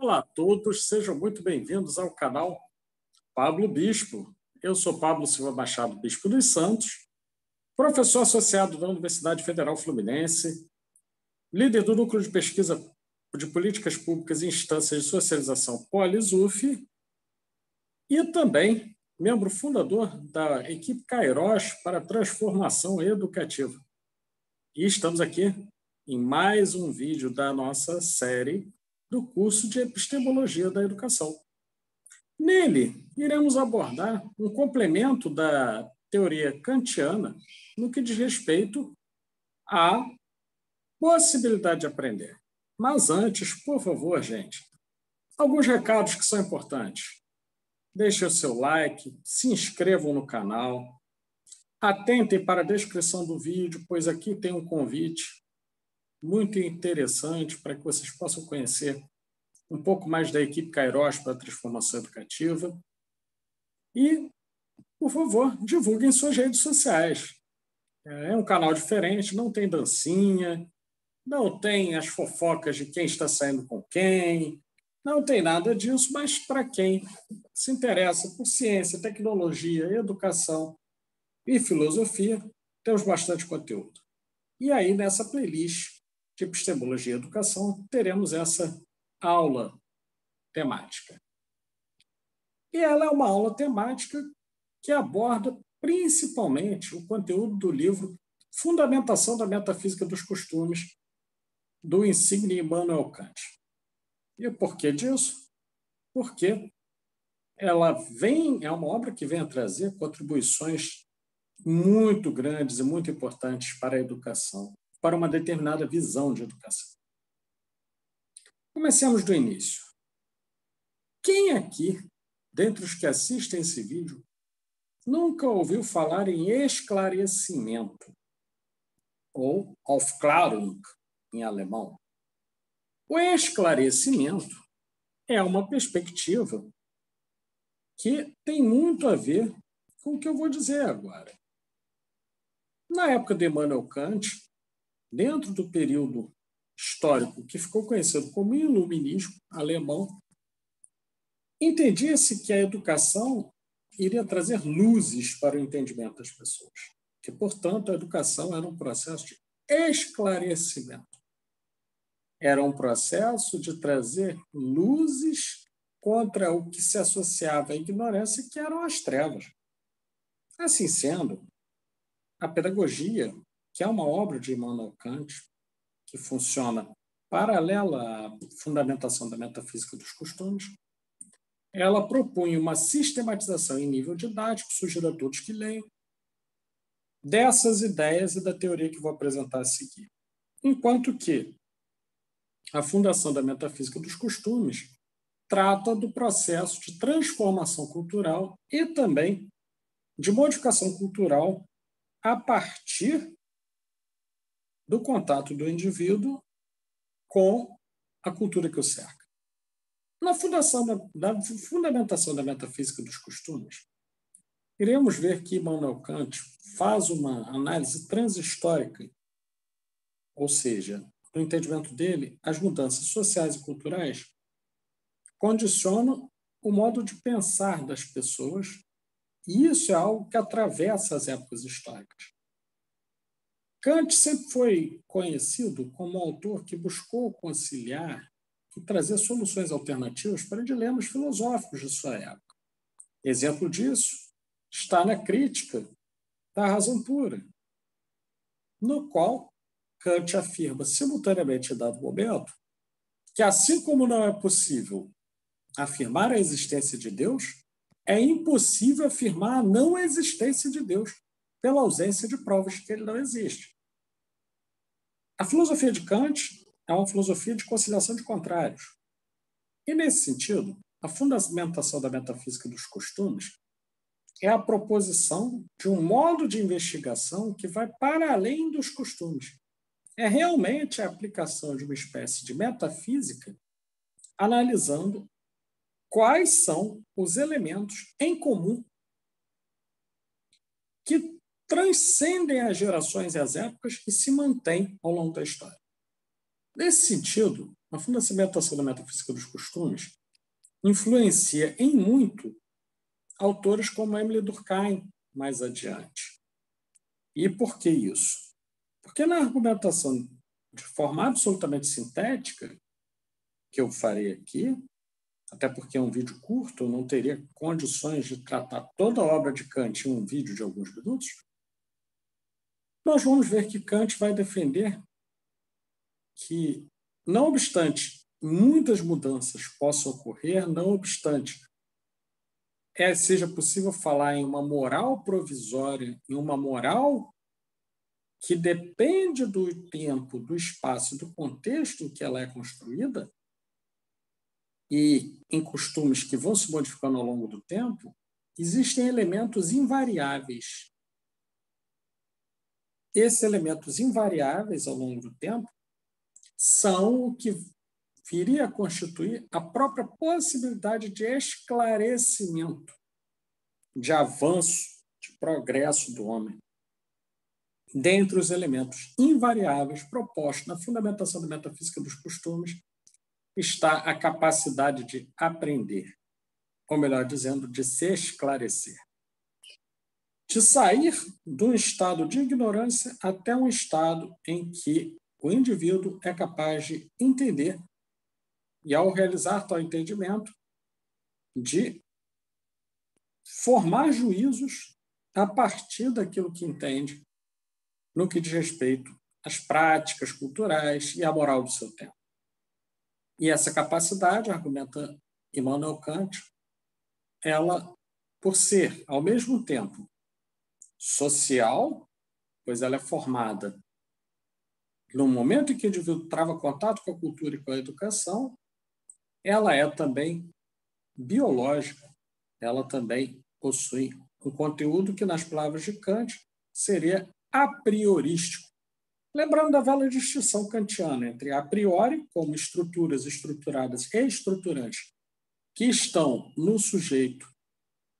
Olá a todos, sejam muito bem-vindos ao canal Pablo Bispo. Eu sou Pablo Silva Machado, Bispo dos Santos, professor associado da Universidade Federal Fluminense, líder do Núcleo de Pesquisa de Políticas Públicas e Instâncias de Socialização Polisuf e também membro fundador da equipe Kairos para a Transformação Educativa. E estamos aqui em mais um vídeo da nossa série do curso de Epistemologia da Educação. Nele, iremos abordar um complemento da teoria kantiana no que diz respeito à possibilidade de aprender. Mas antes, por favor, gente, alguns recados que são importantes. Deixem o seu like, se inscrevam no canal, atentem para a descrição do vídeo, pois aqui tem um convite muito interessante para que vocês possam conhecer um pouco mais da equipe Kairos para a Transformação Educativa. E, por favor, divulguem suas redes sociais. É um canal diferente, não tem dancinha, não tem as fofocas de quem está saindo com quem, não tem nada disso, mas para quem se interessa por ciência, tecnologia, educação e filosofia, temos bastante conteúdo. E aí, nessa playlist de Epistemologia e Educação, teremos essa aula temática. E ela é uma aula temática que aborda principalmente o conteúdo do livro Fundamentação da Metafísica dos Costumes, do insigne Immanuel Kant. E o porquê disso? Porque ela é uma obra que vem a trazer contribuições muito grandes e muito importantes para a educação, para uma determinada visão de educação. Comecemos do início. Quem aqui, dentre os que assistem esse vídeo, nunca ouviu falar em esclarecimento, ou Aufklärung, em alemão? O esclarecimento é uma perspectiva que tem muito a ver com o que eu vou dizer agora. Na época de Immanuel Kant, dentro do período histórico que ficou conhecido como Iluminismo alemão, entendia-se que a educação iria trazer luzes para o entendimento das pessoas, que, portanto, a educação era um processo de esclarecimento. Era um processo de trazer luzes contra o que se associava à ignorância, que eram as trevas. Assim sendo, a pedagogia, que é uma obra de Immanuel Kant, que funciona paralela à fundamentação da metafísica dos costumes, ela propunha uma sistematização em nível didático, sugiro a todos que leiam, dessas ideias e da teoria que vou apresentar a seguir. Enquanto que a fundação da metafísica dos costumes trata do processo de transformação cultural e também de modificação cultural a partir do contato do indivíduo com a cultura que o cerca. Na fundamentação da metafísica dos costumes, iremos ver que Immanuel Kant faz uma análise transhistórica, ou seja, no entendimento dele, as mudanças sociais e culturais condicionam o modo de pensar das pessoas, e isso é algo que atravessa as épocas históricas. Kant sempre foi conhecido como um autor que buscou conciliar e trazer soluções alternativas para dilemas filosóficos de sua época. Exemplo disso está na Crítica da Razão Pura, no qual Kant afirma simultaneamente, em dado momento, que assim como não é possível afirmar a existência de Deus, é impossível afirmar a não existência de Deus pela ausência de provas de que ele não existe. A filosofia de Kant é uma filosofia de conciliação de contrários. E, nesse sentido, a fundamentação da metafísica dos costumes é a proposição de um modo de investigação que vai para além dos costumes. É realmente a aplicação de uma espécie de metafísica analisando quais são os elementos em comum que transcendem as gerações e as épocas e se mantêm ao longo da história. Nesse sentido, a fundamentação da metafísica dos costumes influencia em muito autores como Emile Durkheim, mais adiante. E por que isso? Porque na argumentação de forma absolutamente sintética, que eu farei aqui, até porque é um vídeo curto, eu não teria condições de tratar toda a obra de Kant em um vídeo de alguns minutos, nós vamos ver que Kant vai defender que, não obstante muitas mudanças possam ocorrer, não obstante seja possível falar em uma moral provisória, em uma moral que depende do tempo, do espaço e do contexto em que ela é construída, e em costumes que vão se modificando ao longo do tempo, existem elementos invariáveis. Esses elementos invariáveis ao longo do tempo são o que viria a constituir a própria possibilidade de esclarecimento, de avanço, de progresso do homem. Dentre os elementos invariáveis propostos na fundamentação da metafísica dos costumes está a capacidade de aprender, ou melhor dizendo, de se esclarecer. De sair de um estado de ignorância até um estado em que o indivíduo é capaz de entender e, ao realizar tal entendimento, de formar juízos a partir daquilo que entende no que diz respeito às práticas culturais e à moral do seu tempo. E essa capacidade, argumenta Immanuel Kant, ela, por ser, ao mesmo tempo, social, pois ela é formada no momento em que o indivíduo trava contato com a cultura e com a educação, ela é também biológica, ela também possui um conteúdo que, nas palavras de Kant, seria a priorístico. Lembrando da velha distinção kantiana entre a priori, como estruturas estruturadas e estruturantes, que estão no sujeito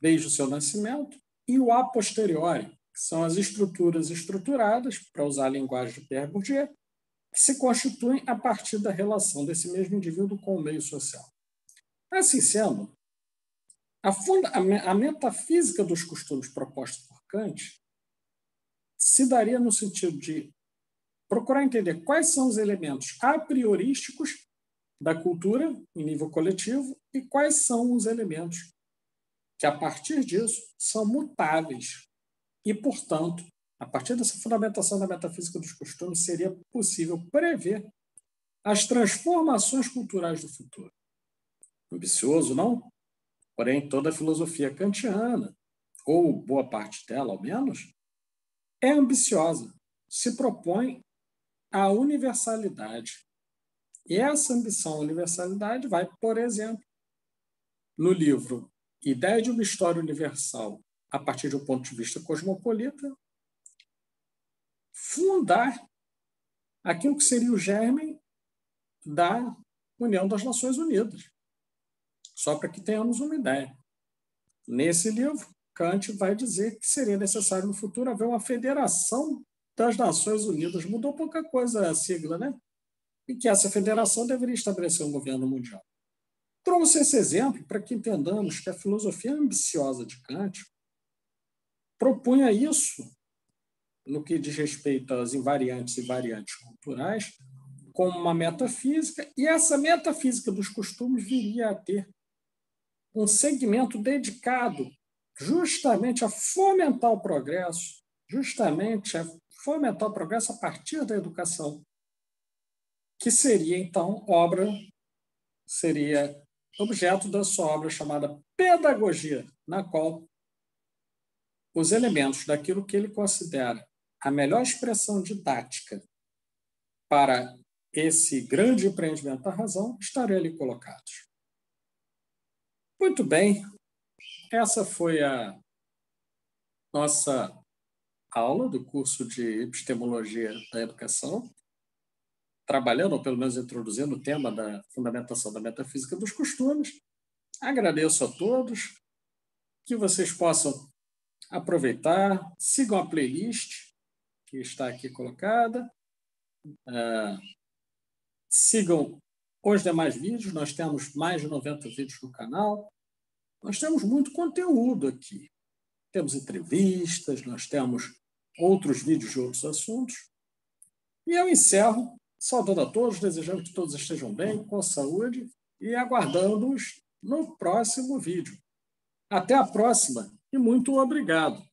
desde o seu nascimento, e o a posteriori, que são as estruturas estruturadas, para usar a linguagem de Pierre Bourdieu, que se constituem a partir da relação desse mesmo indivíduo com o meio social. Assim sendo, a metafísica dos costumes proposta por Kant se daria no sentido de procurar entender quais são os elementos a priorísticos da cultura em nível coletivo e quais são os elementos que, a partir disso, são mutáveis. E, portanto, a partir dessa fundamentação da metafísica dos costumes, seria possível prever as transformações culturais do futuro. Ambicioso, não? Porém, toda a filosofia kantiana, ou boa parte dela, ao menos, é ambiciosa, se propõe a universalidade. E essa ambição à universalidade vai, por exemplo, no livro Ideia de uma História Universal, a partir de um ponto de vista cosmopolita, fundar aquilo que seria o germe da União das Nações Unidas. Só para que tenhamos uma ideia. Nesse livro, Kant vai dizer que seria necessário no futuro haver uma federação das Nações Unidas. Mudou pouca coisa a sigla, né? E que essa federação deveria estabelecer um governo mundial. Trouxe esse exemplo para que entendamos que a filosofia ambiciosa de Kant propunha isso no que diz respeito às invariantes e variantes culturais como uma metafísica, e essa metafísica dos costumes viria a ter um segmento dedicado justamente a fomentar o progresso, justamente a fomentar o progresso a partir da educação, que seria, então, seria objeto da sua obra chamada Pedagogia, na qual os elementos daquilo que ele considera a melhor expressão didática para esse grande empreendimento da razão estariam ali colocados. Muito bem, essa foi a nossa aula do curso de Epistemologia da Educação, trabalhando, ou pelo menos introduzindo o tema da fundamentação da metafísica dos costumes. Agradeço a todos, que vocês possam aproveitar, sigam a playlist que está aqui colocada, sigam Os demais vídeos, nós temos mais de 90 vídeos no canal. Nós temos muito conteúdo aqui. Temos entrevistas, nós temos outros vídeos de outros assuntos. E eu encerro saudando a todos, desejando que todos estejam bem, com saúde e aguardando-os no próximo vídeo. Até a próxima e muito obrigado.